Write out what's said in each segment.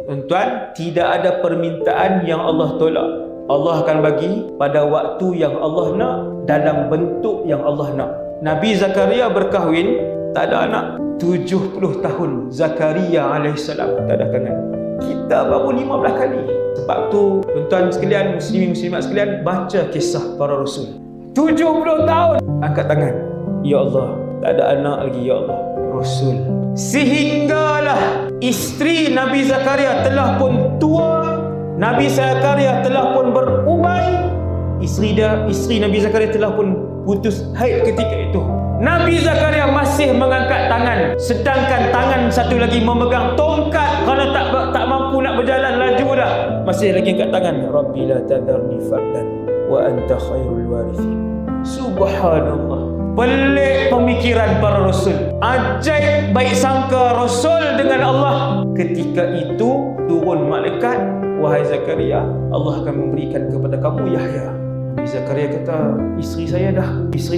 Tuan-tuan, tidak ada permintaan yang Allah tolak. Allah akan bagi pada waktu yang Allah nak, dalam bentuk yang Allah nak. Nabi Zakaria berkahwin, tak ada anak. 70 tahun Zakaria alaihissalam tak ada anak. Kita baru 15 kali. Sebab tu, tuan-tuan sekalian, muslimin muslimat sekalian, baca kisah para rasul. 70 tahun angkat tangan. Ya Allah, tak ada anak lagi, ya Allah. Rasul. Sehinggalah isteri Nabi Zakaria telah pun tua, Nabi Zakaria telah pun berumai, isteri Nabi Zakaria telah pun putus haid ketika itu. Nabi Zakaria masih mengangkat tangan, sedangkan tangan satu lagi memegang tongkat kerana tak mampu nak berjalan laju dah. Masih lagi angkat tangan. Rabbi la tadharni fardan wa anta khairul warithin. Subhanallah. Pelik pemikiran para rasul. Ajaib baik sangka rasul dengan Allah. Ketika itu turun malaikat, wahai Zakaria, Allah akan memberikan kepada kamu Yahya. Nabi Zakaria kata, isteri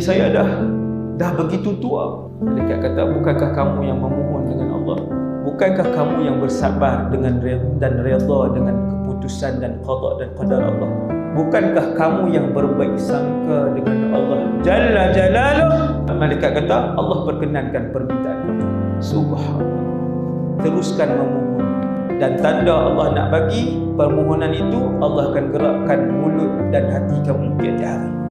saya dah begitu tua. Malaikat kata, bukankah kamu yang memohon dengan Allah? Bukankah kamu yang bersabar dan redha dengan keputusan dan qada dan qadar Allah? Bukankah kamu yang berbaik sangka dengan Allah Jalla Jalaluh? Malaikat kata, Allah perkenankan permintaan kamu. Subhanallah. Teruskan memohon. Dan tanda Allah nak bagi permohonan itu, Allah akan gerakkan mulut dan hati kamu tiap-tiap hari.